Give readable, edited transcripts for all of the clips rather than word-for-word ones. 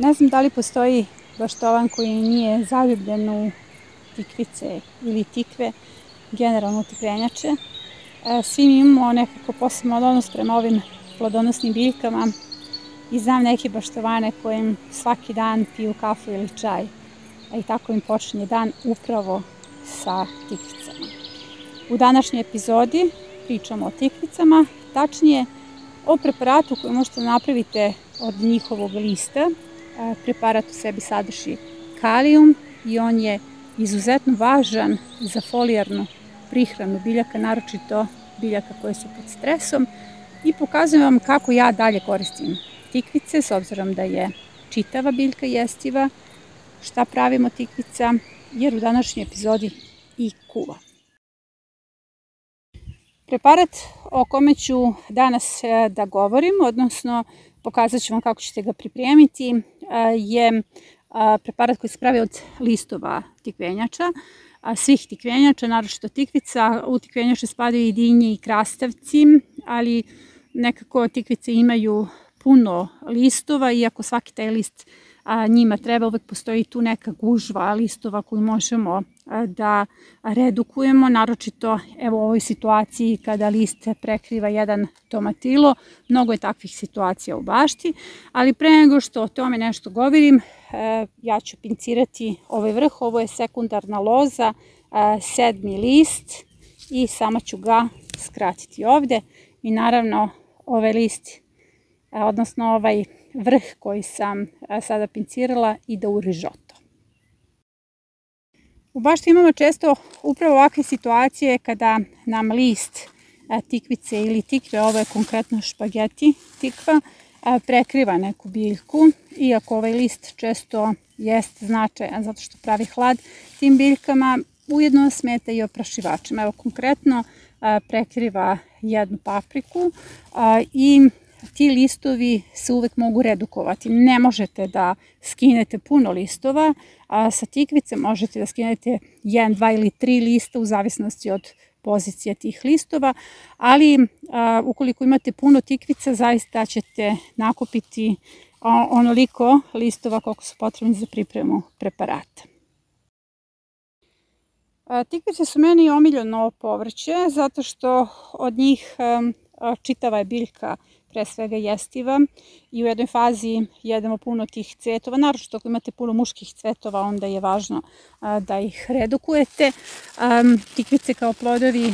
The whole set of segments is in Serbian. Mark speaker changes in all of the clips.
Speaker 1: Ne znam da li postoji baštovan koji nije zaljubljen u tikvice ili tikve, generalno tikvenjače. Svi mi imamo nekako posebno odnos prema ovim plodonosnim biljkama i znam neke baštovane kojim svaki dan piju kafu ili čaj, a i tako im počinje dan upravo sa tikvicama. U današnjoj epizodi pričamo o tikvicama, tačnije o preparatu koji možete napravite od njihovog lista. Preparat u sebi sadrži kalijum i on je izuzetno važan za folijarnu prihranu biljaka, naročito biljaka koje su pod stresom, i pokazujem vam kako ja dalje koristim tikvice, s obzirom da je čitava biljka jestiva, šta pravimo tikvica, jer u današnjoj epizodi i kuva. Preparat o kome ću danas da govorim, odnosno pokazat ću vam kako ćete ga pripremiti, je preparat koji se pravi od listova tikvenjača, svih tikvenjača, naročito tikvica. U tikvenjače spadaju i dinje i krastavci, ali nekako tikvice imaju puno listova, iako svaki taj list njima treba, uvek postoji tu neka gužva listova koju možemo da redukujemo, naročito evo u ovoj situaciji kada list prekriva jedan tomatilo. Mnogo je takvih situacija u bašti, ali pre nego što o tome nešto govorim, ja ću pincirati ovaj vrh. Ovo je sekundarna loza, 7. list, i samo ću ga skratiti ovde i naravno ovaj list, odnosno ovaj vrh koji sam sada pincirala, ide u rižoto. U bašti imamo često upravo ovakve situacije kada nam list tikvice ili tikve, ovo je konkretno špageti tikva, prekriva neku biljku, iako ovaj list često jest značajan zato što pravi hlad tim biljkama, ujedno smeta i oprašivačima. Evo konkretno prekriva jednu papriku i ti listovi se uvek mogu redukovati. Ne možete da skinete puno listova, a sa tikvice možete da skinete 1, 2 ili 3 lista u zavisnosti od pozicije tih listova, ali ukoliko imate puno tikvica, zaista ćete nakupiti onoliko listova koliko su potrebni za pripremu preparata. Tikvice su meni omiljeno povrće zato što od njih čitava je biljka pre svega jestiva i u jednoj fazi jedemo puno tih cvetova, naročito ako imate puno muških cvetova, onda je važno da ih redukujete. Tikvice kao plodovi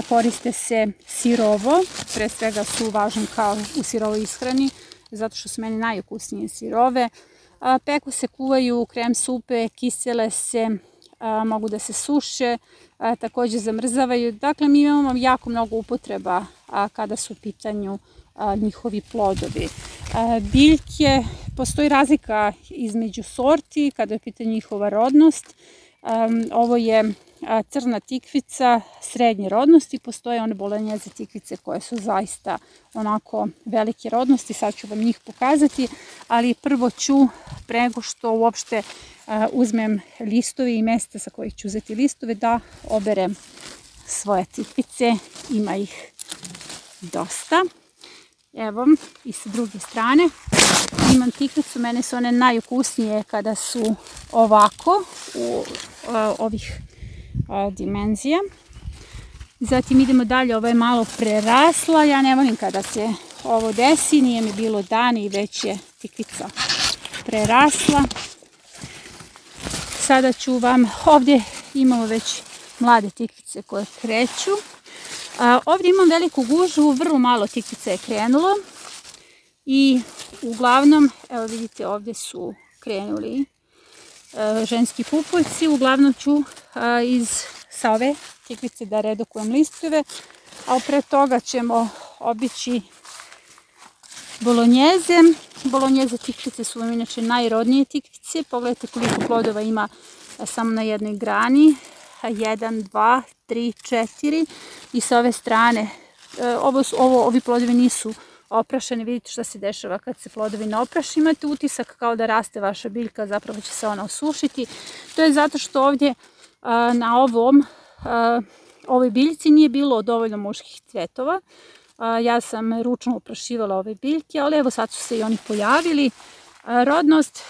Speaker 1: koriste se sirovo, pre svega su važan kao u sirovoj ishrani, zato što su meni najukusnije sirove. Peku se, kuvaju, krem supe, kisele se, mogu da se suše, takođe zamrzavaju. Dakle, mi imamo jako mnogo upotreba kada su u pitanju njihovi plodovi. Biljke, postoji razlika između sorti kada je u pitanju njihova rodnost. Ovo je crna tikvica srednje rodnosti, postoje one bolonjeze tikvice koje su zaista onako velike rodnosti, sad ću vam njih pokazati, ali prvo ću, pre nego što uopšte uzmem listove i mesta sa kojih ću uzeti listove, da oberem svoje tikvice, ima ih dosta. Evo i sa druge strane imam tikvicu, mene su one najukusnije kada su ovako u ovih dimenzija. Zatim idemo dalje, ovo je malo prerasla, ja ne volim kada se ovo desi, nije mi bilo dan i već je tikvica prerasla. Sada ću vam, ovdje imamo već mlade tikvice koje kreću. Ovdje imam veliku gužvu, vrlo malo tikvica je krenulo i uglavnom, evo vidite, ovdje su krenuli ženski pupoljci. Uglavnom ću sa ove tikvice da redukujem listove, a pre toga ćemo obići bolonjeze. Bolonjeze tikvice su vam inače najrodnije tikvice. Pogledajte koliko plodova ima samo na jednoj grani. 1, 2, 3, 4 i sa ove strane. Ovi plodovi nisu oprašeni. Vidite šta se dešava kad se plodovi ne opraše. Imate utisak kao da raste vaša biljka, zapravo će se ona osušiti. To je zato što ovdje na ovoj biljci nije bilo dovoljno muških cvetova. Ja sam ručno oprašivala ove biljke, ali evo sad su se i oni pojavili. Rodnost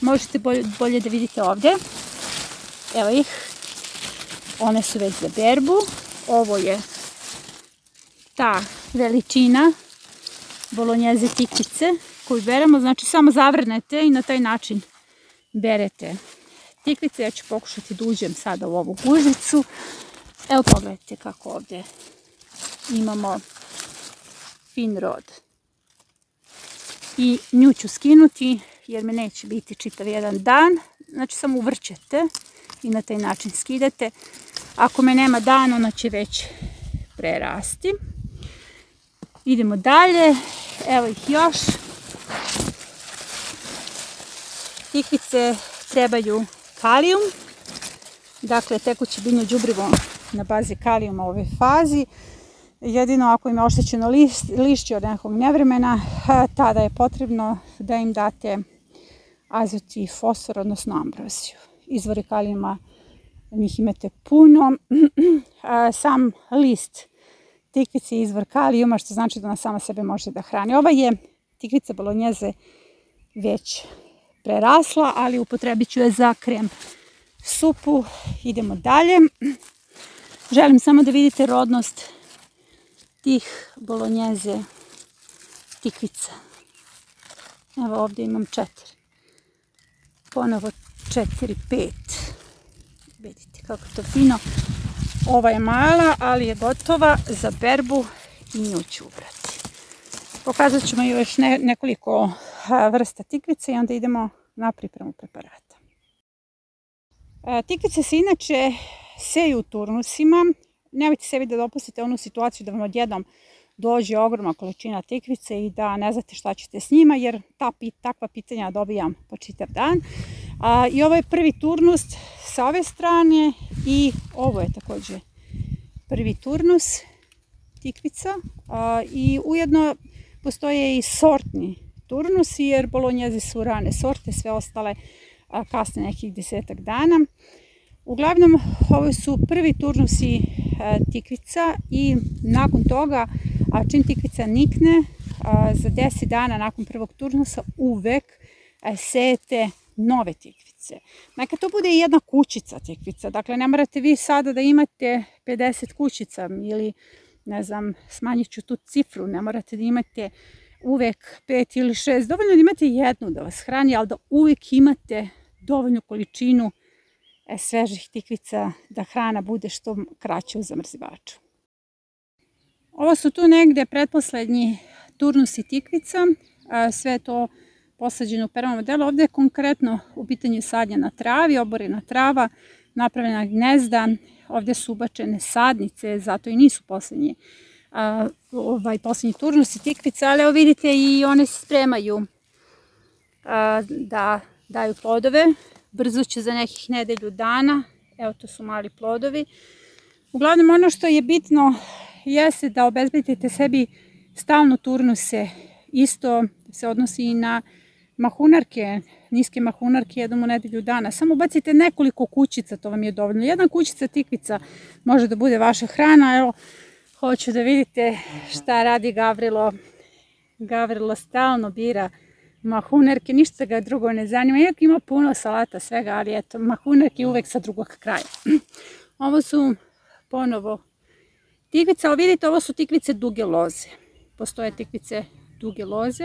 Speaker 1: možete bolje da vidite ovdje. Evo ih. One su već za berbu. Ovo je ta veličina bolonjeze tikvice koju beremo. Znači samo zavrnete i na taj način berete tikvice. Ja ću pokušati da uđem sada u ovu guzicu. Evo pogledajte kako ovdje imamo fin rod. I nju ću skinuti jer me neće biti čitav jedan dan. Znači samo uvrćete i na taj način skidate. Ako me nema dan, ona će već prerasti. Idemo dalje. Evo ih još. Tikvice trebaju kalijum. Dakle, tekuće biljno đubrivo na bazi kalijuma u ovoj fazi. Jedino ako ima oštećeno lišće od nekog nevremena, tada je potrebno da im date azot i fosfor, odnosno ambroziju. Izvori kalijuma, njih imate puno. Sam list tikvice je izvor kalijuma, što znači da ona sama sebe može da hrani. Ova je tikvica bolonjeze već prerasla, ali upotrebit ću je za krem supu. Idemo dalje. Želim samo da vidite rodnost tih bolonjeze tikvica. Evo ovdje imam 4. Ponovo 4, 5. Vidite kako to fino. Ova je mala, ali je gotova za berbu i nju ću ubrati. Pokazat ćemo još nekoliko vrsta tikvice i onda idemo na pripremu preparata. Tikvice se inače seju u turnusima. Nemojte sebi da dopustite onu situaciju da vam odjednom dođe ogromna količina tikvice i da ne znate šta ćete s njima, jer takva pitanja dobijam po čitav dan. I ovo je prvi turnus sa ove strane i ovo je također prvi turnus tikvica. I ujedno postoje i sortni turnusi, jer bolonjeze su rane sorte, sve ostale kasne nekih 10-ak dana. Uglavnom, ovo su prvi turnusi tikvica i nakon toga, čim tikvica nikne, za 10 dana nakon prvog turnusa uvek sejete nove tikvice. Neka to bude i jedna kućica tikvica. Dakle, ne morate vi sada da imate 50 kućica ili, ne znam, smanjit ću tu cifru, ne morate da imate uvek 5 ili 6. Dovoljno da imate jednu da vas hrani, ali da uvek imate dovoljnu količinu svežih tikvica da hrana bude što kraća u zamrzivaču. Ovo su tu negde pretposlednji turnusi tikvica. Sve je to posađeno u permamodelu. Ovdje je konkretno u pitanju sadnja na travi, oborena trava, napravljena gnezda. Ovdje su ubačene sadnice, zato i nisu posljednji turnusi tikvica, ali evo vidite i one se spremaju da daju plodove. Brzo će za nekih nedelju dana. Evo, to su mali plodovi. Uglavnom, ono što je bitno jeste da obezbedite sebi stalno turnuse. Isto se odnosi i na mahunarke, niske mahunarke jednom u nedelju dana. Samo bacite nekoliko kućica, to vam je dovoljno. Jedna kućica tikvica može da bude vaša hrana. Evo, hoću da vidite šta radi Gavrilo. Gavrilo stalno bira mahunarke, ništa ga drugo ne zanima. Iako ima puno salata, svega, ali eto, mahunarke uvek sa drugog kraja. Ovo su ponovo tikvice, ali vidite, ovo su tikvice duge loze. Postoje tikvice duge loze.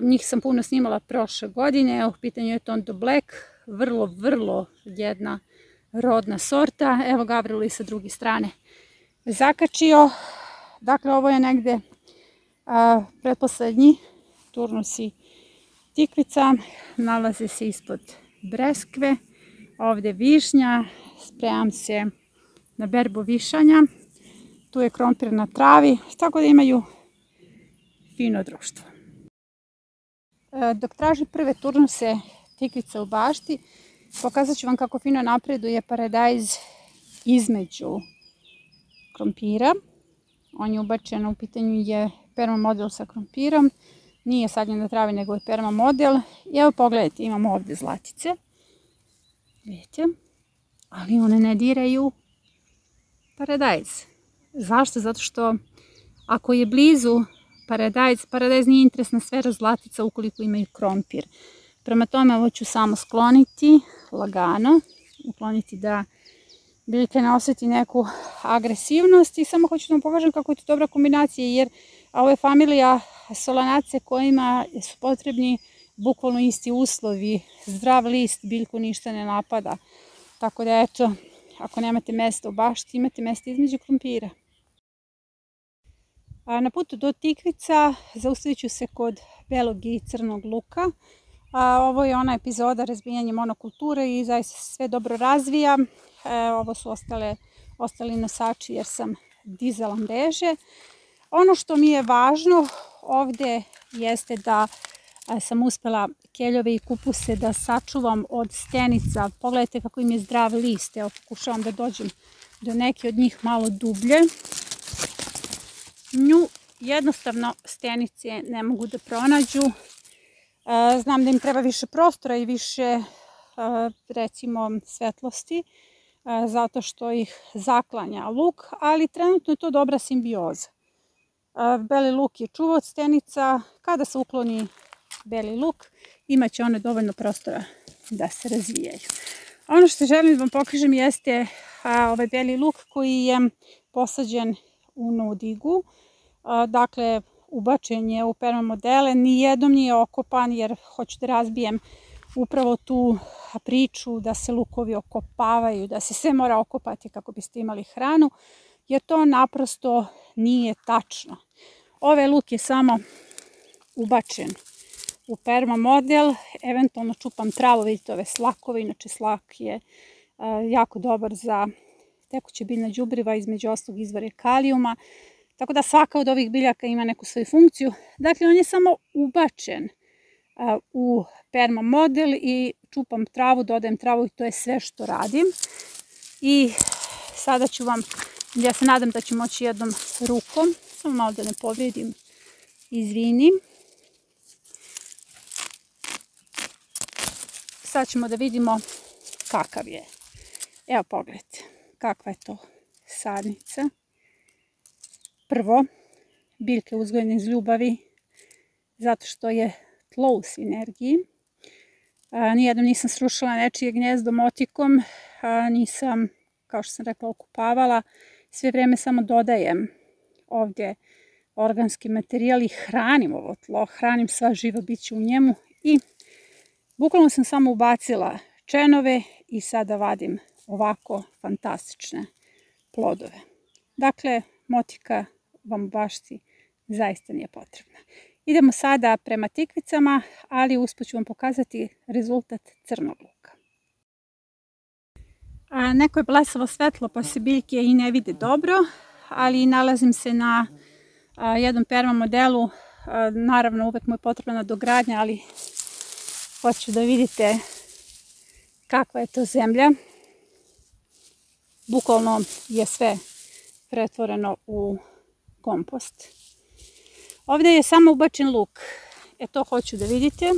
Speaker 1: Njih sam puno snimala prošle godine. U pitanju je Tonto Black. Vrlo jedna rodna sorta. Evo Gavrilo i sa druge strane zakačio. Dakle, ovo je negde pretposlednji turnusi tikvica. Nalaze se ispod breskve. Ovdje višnja. Spremam se na berbu višanja. Tu je krompir na travi. Tako da imaju fino društvo. Dok traži prve turnuse tikvica u bašti, pokazat ću vam kako fino napreduje paradajz između krompira. On je ubačen, u pitanju je permamodel sa krompirom. Nije sadnjen na travi, nego je permamodel. I evo pogledajte, imamo ovdje zlatice. Vidite? Ali one ne diraju paradajz. Zašto? Zato što ako je blizu paradajz. Paradajz nije interesna sfera zlatica ukoliko imaju krompir. Prema tome ovo ću samo skloniti lagano, ukloniti da biljka ne osjeti neku agresivnost i samo hoću da vam pokažem kako je to dobra kombinacija jer ovo je familija Solanaceae kojima su potrebni bukvalno isti uslovi, zdrav list, biljku ništa ne napada. Tako da eto, ako nemate mesta u bašti, imate mesta između krompira. Na putu do tikvica zaustavit ću se kod belog i crnog luka. Ovo je ona epizoda razbijanja monokulture i zaista se sve dobro razvija. Ovo su ostali nosači jer sam dizala mreže. Ono što mi je važno ovdje jeste da sam uspjela keljove i kupuse da sačuvam od stenica. Pogledajte kako im je zdrav list. Evo, pokušavam da dođem do neke od njih malo dublje. Nju jednostavno stenice ne mogu da pronađu. Znam da im treba više prostora i više recimo svetlosti zato što ih zaklanja luk, ali trenutno je to dobra simbioza. Beli luk je čuvac stenica. Kada se ukloni beli luk, imat će one dovoljno prostora da se razvijaju. Ono što želim da vam pokažem jeste ovaj beli luk koji je posađen u nudigu. Dakle, ubačen je u permamodele, nijednom nije okopan jer hoću da razbijem upravo tu priču da se lukovi okopavaju, da se sve mora okopati kako biste imali hranu, jer to naprosto nije tačno. Ovaj luk je samo ubačen u permamodel, eventualno čupam travu, vidite ove slakove, inače slak je jako dobar za tekuće biljna đubriva, između ostalog izvor je kalijuma, tako da svaka od ovih biljaka ima neku svoju funkciju. Dakle, on je samo ubačen u permamodel i čupam travu, dodajem travu i to je sve što radim. I sada ću vam, ja se nadam da ću moći jednom rukom, samo malo da ne povrijedim, izvinim. Sad ćemo da vidimo kakav je. Evo pogledajte, kakva je to sadnica. Prvo, biljke uzgojene iz ljubavi, zato što je tlo u sinergiji. Nijednom nisam srušila nečije gnjezdo motikom, nisam, kao što sam rekla, okupavala. Sve vrijeme samo dodajem ovdje organski materijal i hranim ovo tlo, hranim sva živa bića u njemu i bukvalno sam samo ubacila čenove i sada vadim ovako fantastične plodove. Dakle, motika vam u bašti zaista nije potrebna. Idemo sada prema tikvicama, ali usput ću vam pokazati rezultat crnog luka. Neko je blesavo svetlo pa se biljke i ne vide dobro, ali nalazim se na jednom permamodelu. Naravno, uvek mu je potrebna dogradnja, ali hoću da vidite kakva je to zemlja. Bukvalno je sve pretvoreno u kompost. Ovdje je samo ubačen luk. To hoću da vidite.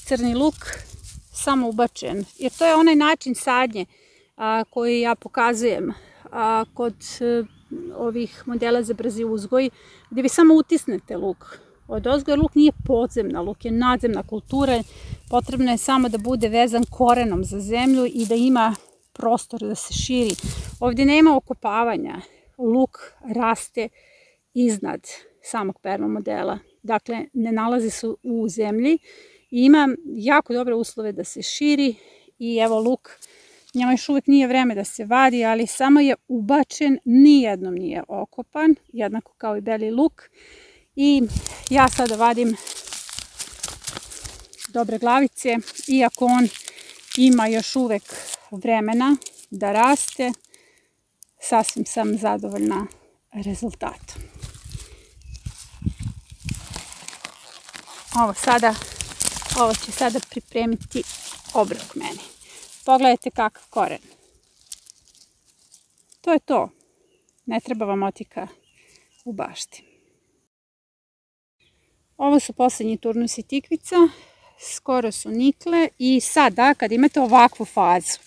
Speaker 1: Crni luk samo ubačen. Jer to je onaj način sadnje koji ja pokazujem kod ovih modela za brzi uzgoj, gdje vi samo utisnete luk od ozgoja. Luk nije podzemna, luk je nadzemna kultura. Potrebno je samo da bude vezan korenom za zemlju i da ima prostor da se širi. Ovdje nema okopavanja. Luk raste iznad samog permamodela. Dakle, ne nalazi se u zemlji i ima jako dobre uslove da se širi i evo luk, njema još uvijek nije vreme da se vadi, ali samo je ubačen, nijednom nije okopan, jednako kao i beli luk. I ja sada vadim dobre glavice, iako on ima još uvijek vremena da raste, sasvim sam zadovoljna rezultatom. Ovo će sada pripremiti obrok meni. Pogledajte kakav koren. To je to. Ne treba vam motika u bašti. Ovo su posljednji turnusi tikvica. Skoro su nikle i sada kad imate ovakvu fazu,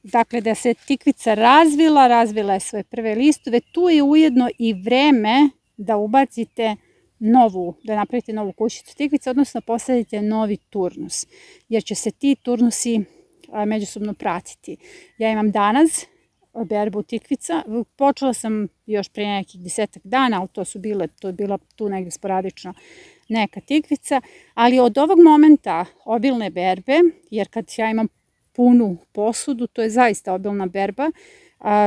Speaker 1: dakle da se tikvica razvila je svoje prve listove, tu je ujedno i vreme da ubacite da napravite novu kućicu tikvica, odnosno posadite novi turnus, jer će se ti turnusi međusobno pratiti. Ja imam danas berbu tikvica, počela sam još prije nekih 10 dana, ali to je bila tu negdje sporadično neka tikvica, ali od ovog momenta obilne berbe, jer kad ja imam punu posudu, to je zaista obilna berba,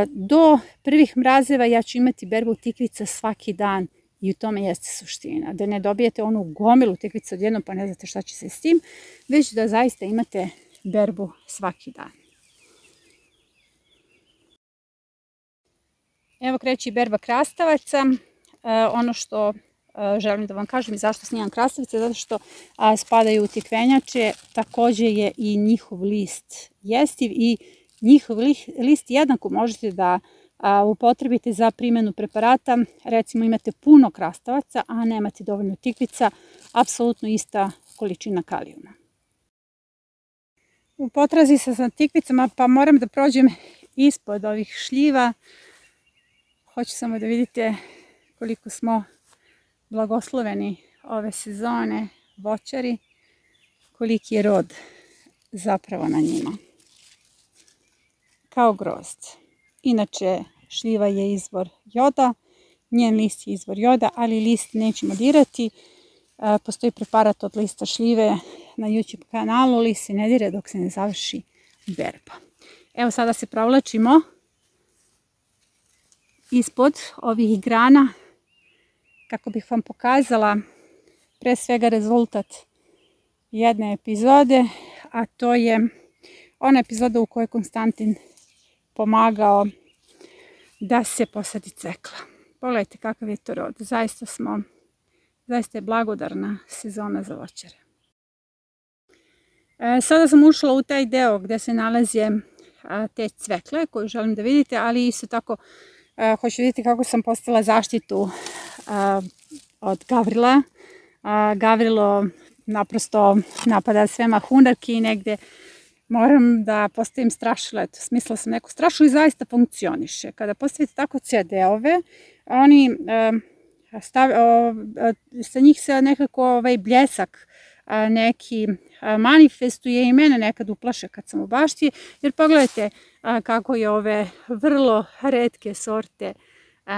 Speaker 1: do prvih mrazeva ja ću imati berbu tikvica svaki dan i u tome jeste suština. Da ne dobijete onu gomilu tikvica odjednom pa ne znate šta će se s tim, već da zaista imate berbu svaki dan. Evo kreće berba krastavaca. Ono što želim da vam kažem i zašto snimam krastavice, zato što spadaju u tikvenjače, također je i njihov list jestiv i njihov list jednako možete da upotrebite za primjenu preparata. Recimo imate puno krastavaca, a nemate dovoljno tikvica, apsolutno ista količina kalijuma. U potrazi sa tikvicama pa moram da prođem ispod ovih šljiva. Hoću samo da vidite koliko smo blagosloveni ove sezone, voćari, koliki je rod zapravo na njima. Kao grozd. Inače, šljiva je izvor joda, njen list je izvor joda, ali list nećemo dirati. Postoji preparat od lista šljive na YouTube kanalu, list se ne dire dok se ne završi berba. Evo sada se provlačimo ispod ovih grana kako bih vam pokazala pre svega rezultat jedne epizode, a to je ona epizoda u kojoj je Konstantin pomagao da se posadi cvekla. Pogledajte kakav je to rod. Zaista je blagodarna sezona za voćare. Sada sam ušla u taj deo gdje se nalaze te cvekle koju želim da vidite, ali isto tako hoću vidjeti kako sam postavila zaštitu od Gavrila. Gavrilo naprosto napada sve mahunarke i negdje moram da postavim strašilet. Smislila sam neku strašu i zaista funkcioniše. Kada postavite tako CD-ove, oni sa njih se nekako bljesak neki manifestuje i mene nekad uplaše kad sam u bašti, jer pogledajte kako je ove vrlo retke sorte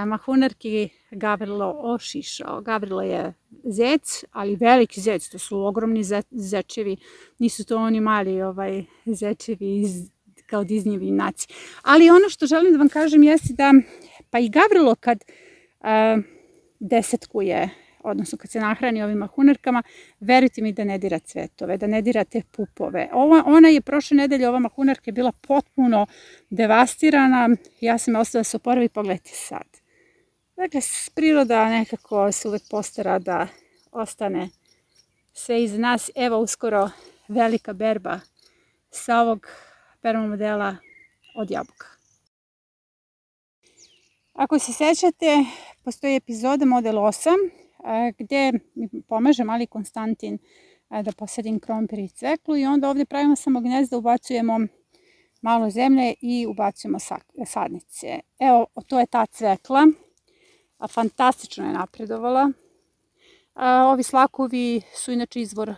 Speaker 1: mahunarki Gavrilo ošišao. Gavrilo je zec, ali veliki zec, to su ogromni zečevi, nisu to oni mali zečevi kao Disneyevi naci. Ali ono što želim da vam kažem jeste da pa i Gavrilo kad desetkuje, odnosno kad se nahrani ovim mahunarkama, verujte mi da ne dira cvetove, da ne dira te pupove. Ona je prošle nedelje, ova mahunarka je bila potpuno devastirana, ja sam je ostavila da se oporavi, pogledajte sad. Dakle, priroda nekako se uvek postara da ostane sve iza nas. Evo uskoro velika berba sa ovog permamodela od jabuka. Ako se sećate, postoji epizoda model 8 gdje mi pomaže mali Konstantin da posadim krompir i cveklu i onda ovdje pravimo samo gnezda, ubacujemo malo zemlje i ubacujemo sadnice. Evo, to je ta cvekla. Fantastično je napredovala. Ovi slakovi su inače izvor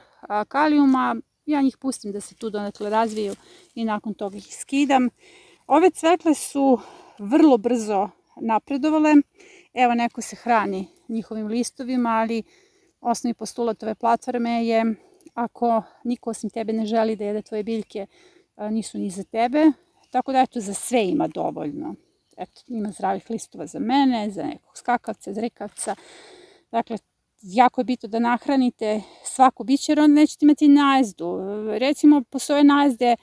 Speaker 1: kalijuma. Ja njih pustim da se tu donekle razviju i nakon toga ih skidam. Ove cvekle su vrlo brzo napredovale. Evo, neko se hrani njihovim listovima, ali osnovni postulat ove platforme je ako niko osim tebe ne želi da jede tvoje biljke, nisu ni za tebe. Tako da eto, za sve ima dovoljno. Eto, ima zdravih listova za mene, za nekog skakavca, zrikavca. Dakle, jako je bitno da nahranite svaku biće, jer onda nećete imati najezdu. Recimo, postoje najezde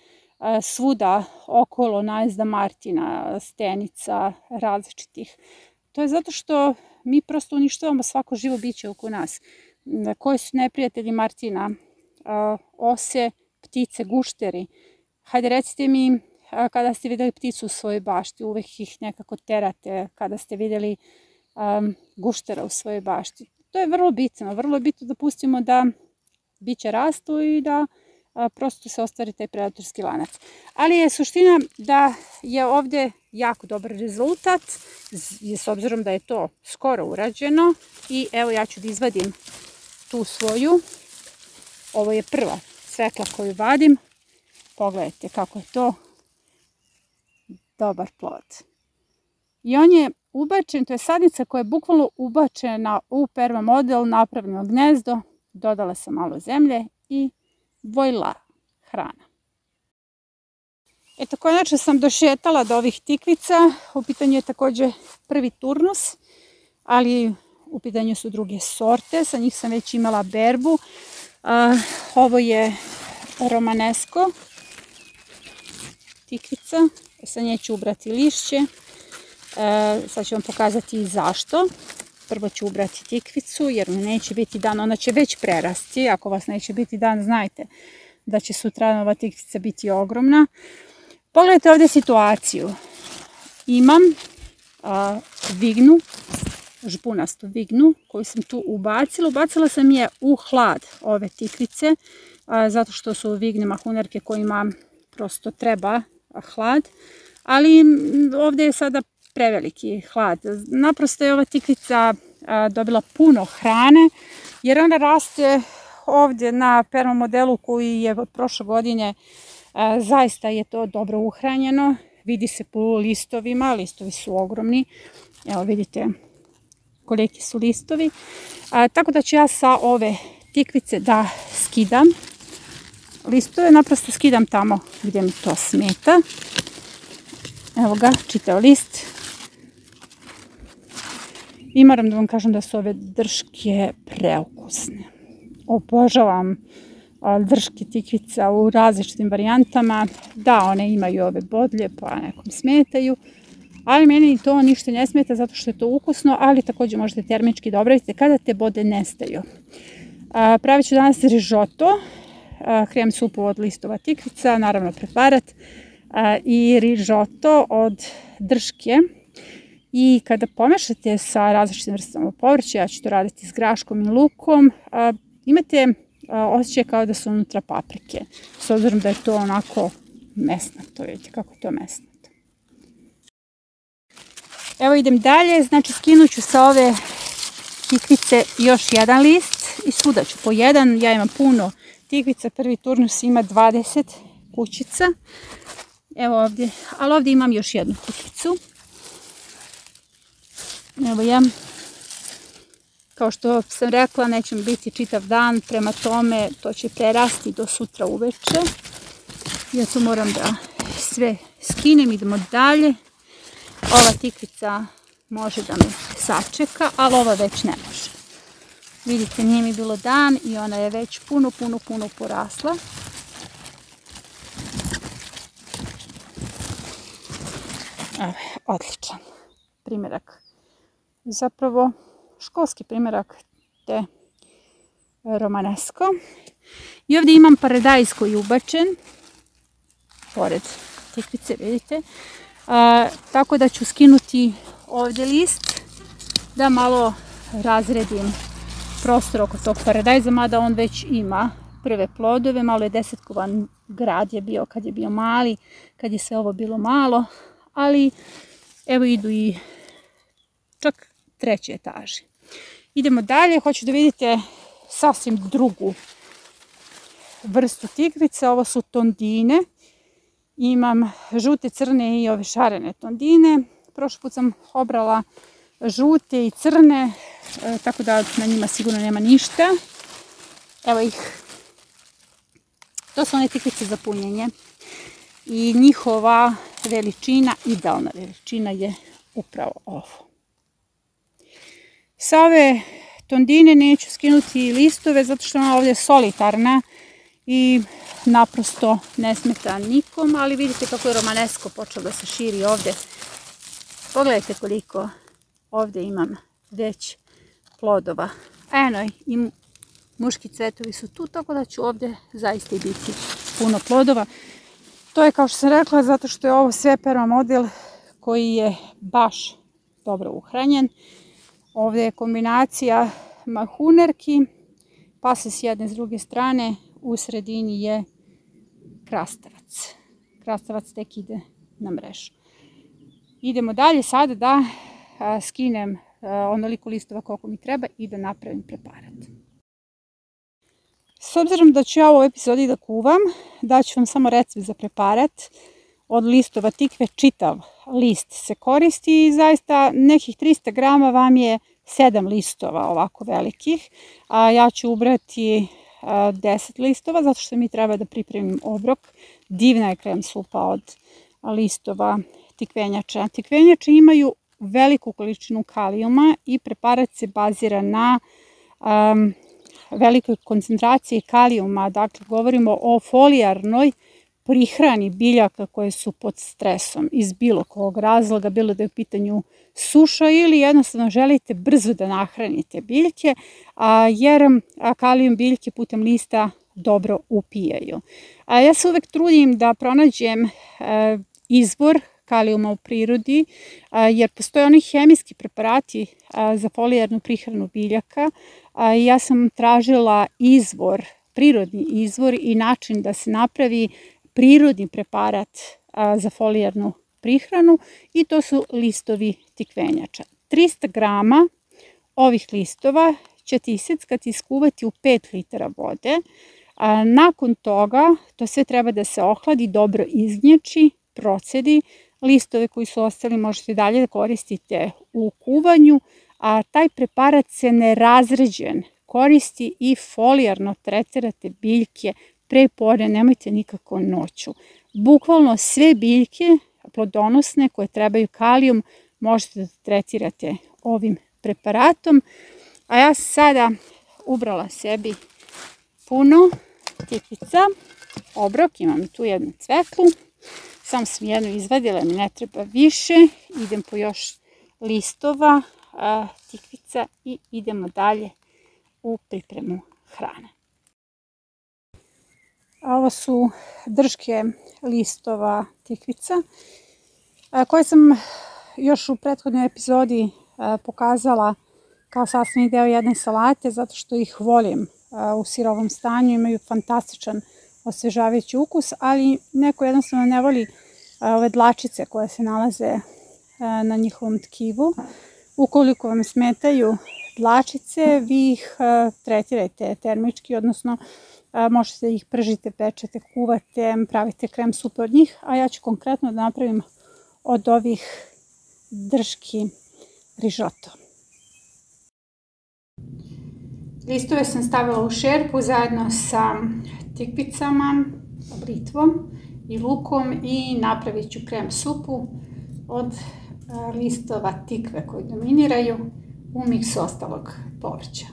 Speaker 1: svuda okolo, najezda martina, stenica, različitih. To je zato što mi prosto uništavamo svako živo biće oko nas. Koji su neprijatelji martina? Ose, ptice, gušteri. Hajde recite mi, kada ste vidjeli pticu u svojoj bašti, uvek ih nekako terate, kada ste vidjeli guštera u svojoj bašti. To je vrlo bitno da pustimo da biće rastu i da prosto se ostvari taj predatorski lanac. Ali je suština da je ovdje jako dobar rezultat, s obzirom da je to skoro urađeno. I evo ja ću da izvadim tu svoju. Ovo je prva cvetla koju vadim. Pogledajte kako je to dobar plod. I on je ubačen, to je sadnica koja je bukvalno ubačena u permamodel, napravljeno gnezdo, dodala sam malo zemlje i vojla hrana. Eto, konačno sam došetala do ovih tikvica. U pitanju je također prvi turnus, ali u pitanju su druge sorte. Sa njih sam već imala berbu. Ovo je romanesko tikvica. Sa nje ću ubrati lišće. Sad ću vam pokazati i zašto. Prvo ću ubrati tikvicu jer mi neće biti dan, ona će već prerasti. Ako vas neće biti dan, znajte da će sutra ova tikvica biti ogromna. Pogledajte ovdje situaciju. Imam vignu, žbunastu vignu koju sam tu ubacila. Ubacila sam je u hlad ove tikvice zato što su vigne mahunerke kojima prosto treba hlad. Ali ovdje je sada preveliki hlad. Naprosto je ova tikvica dobila puno hrane jer ona raste ovdje na permamodelu koji je od prošle godine. Zaista je to dobro uhranjeno. Vidi se po listovima, listovi su ogromni. Evo vidite koliki su listovi. Tako da ću ja sa ove tikvice da skidam listove, naprosto skidam tamo gdje mi to smeta. Evo ga, čitav list. I moram da vam kažem da su ove drške preukusne. Obožavam drške tikvica u različitim varijantama. Da, one imaju ove bodlje pa nekom smetaju. Ali meni to ništa ne smeta zato što je to ukusno, ali također možete termički da obradite kada te bode nestaju. Pravit ću danas rižoto, krem supu od listova tikvica, naravno preparat, i rižoto od drške. I kada pomešate sa različitim vrstama povrća, ja ću to raditi s graškom i lukom, imate osjećaj kao da su unutra paprike, s obzirom da je to onako mesnato, vidite kako je to mesnato. Evo idem dalje, znači skinut ću sa ove tikvice još jedan list i svuda ću po jedan. Ja imam puno tikvica, prvi turnus ima 20 kućica. Evo ovdje, ali ovdje imam još jednu tikvicu. Evo ja, kao što sam rekla, neće mi biti čitav dan, prema tome to će prerasti do sutra uveče. Ja tu moram da sve skinem, idemo dalje. Ova tikvica može da me sačeka, ali ova već ne može. Vidite, nije mi bilo dan i ona je već puno porasla. Evo, odličan primjerak. Zapravo školski primjerak te romanesko. I ovdje imam paradajz koji je ubačen pored tikvice, vidite. Tako da ću skinuti ovdje list da malo razredim prostor oko tog paradajza, mada on već ima prve plodove. Malo je desetkovan grad je bio kad je bio mali, kad je sve ovo bilo malo, ali evo idu i čak 3. etaži. Idemo dalje, hoću da vidite sasvim drugu vrstu tikvice. Ovo su tondine. Imam žute, crne i ove šarene tondine. Prošli put sam obrala žute i crne, tako da na njima sigurno nema ništa. Evo ih. To su one tikvice za punjenje. I njihova veličina, idealna veličina je upravo ovo. Sa ove tondine neću skinuti listove zato što je ona ovdje solitarna i naprosto ne smeta nikom, ali vidite kako je romanesko počeo da se širi ovdje. Pogledajte koliko ovdje imam već plodova. Eno i muški cvetovi su tu, tako da ću ovdje zaista i biti puno plodova. To je, kao što sam rekla, zato što je ovo sve permamodel koji je baš dobro uhranjen. Ovdje je kombinacija mahunerki, pa se s jedne s druge strane u sredini je krastavac. Krastavac tek ide na mrežu. Idemo dalje sada da skinem onoliko listova koliko mi treba i da napravim preparat. S obzirom da ću ja u ovoj epizodi da kuvam, daću vam samo recept za preparat. Od listova tikve čitav list se koristi i zaista nekih 300 grama vam je 7 listova ovako velikih. Ja ću ubrati 10 listova zato što mi treba da pripremim obrok. Divna je krem supa od listova tikvenjača. Tikvenjače imaju veliku količinu kalijuma i preparat se bazira na velikoj koncentraciji kalijuma. Dakle, govorimo o folijarnoj prihrani biljaka koje su pod stresom iz bilo kog razloga, bilo da je u pitanju suša ili jednostavno želite brzo da nahranite biljke, jer kalijum biljke putem lista dobro upijaju. Ja se uvek trudim da pronađem izvor kalijuma u prirodi, jer postoje oni hemijski preparati za folijarnu prihranu biljaka. Ja sam tražila izvor, prirodni izvor i način da se napravi prirodni preparat za folijarnu prihranu i to su listovi tikvenjača. 300 grama ovih listova ćete iseckati i iskuvati u 5 litara vode. Nakon toga to sve treba da se ohladi, dobro izgnječi, procedi. Listove koji su ostali možete dalje da koristite u kuvanju, a taj preparat se nerazređen koristi i folijarno tretirate biljke pre podne, nemojte nikako noću. Bukvalno sve biljke plodonosne koje trebaju kalijum možete da tretirate ovim preparatom. A ja sam sada ubrala sebi puno tikvica, obrok, imam tu jednu cvetlu. Sam sam jednu izvadila, mi ne treba više. Idem po još listova, tikvica i idemo dalje u pripremu hrane. Ovo su drške listova tikvica koje sam još u prethodnoj epizodi pokazala kao sastavni deo jedne salate zato što ih volim u sirovom stanju, imaju fantastičan osvežavajući ukus, ali neko jednostavno ne voli ove dlačice koje se nalaze na njihovom tkivu. Ukoliko vam smetaju dlačice, vi ih tretirajte termički, odnosno možete da ih pržite, pečete, kuvate, pravite krem supe od njih, a ja ću konkretno da napravim od ovih drški rižoto. Listove sam stavila u šerpu zajedno sa tikvicama, blitvom i lukom i napravit ću krem supu od listova tikve koji dominiraju u miksu ostalog povrća.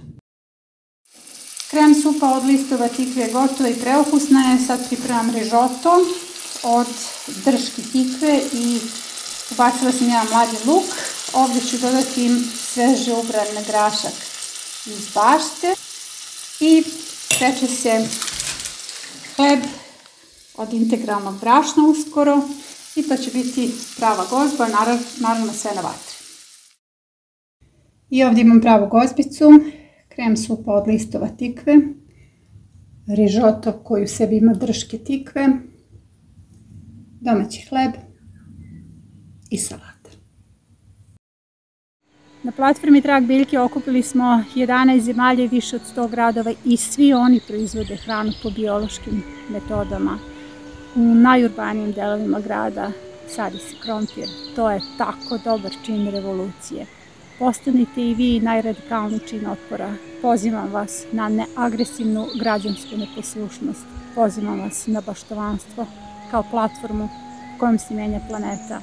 Speaker 1: Krem supa od listova tikve je gotova i preukusna je. Sad pripremam rižoto od drški tikve i ubacila sam jedan mladi luk. Ovdje ću dodati sveže ubran grašak iz bašte i peče se hleb od integralnog brašna uskoro i to će biti prava gozba, naravno sve na vatri. I ovdje imam pravu gozbicu, krem supa od listova tikve, rižoto koji u sebi ima drške tikve, domaći hleb i salata. Na platformi Trag biljke okupili smo 11 zemalja i više od 100 gradova i svi oni proizvode hranu po biološkim metodama. U najurbanijim delovima grada sadi se krompir. To je tako dobar čin revolucije. Postanite i vi najradikalniji čin otpora. Pozivam vas na neagresivnu građansku neposlušnost. Pozivam vas na baštovanstvo kao platformu kojom se menja planeta.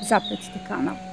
Speaker 1: Zapratite kanal.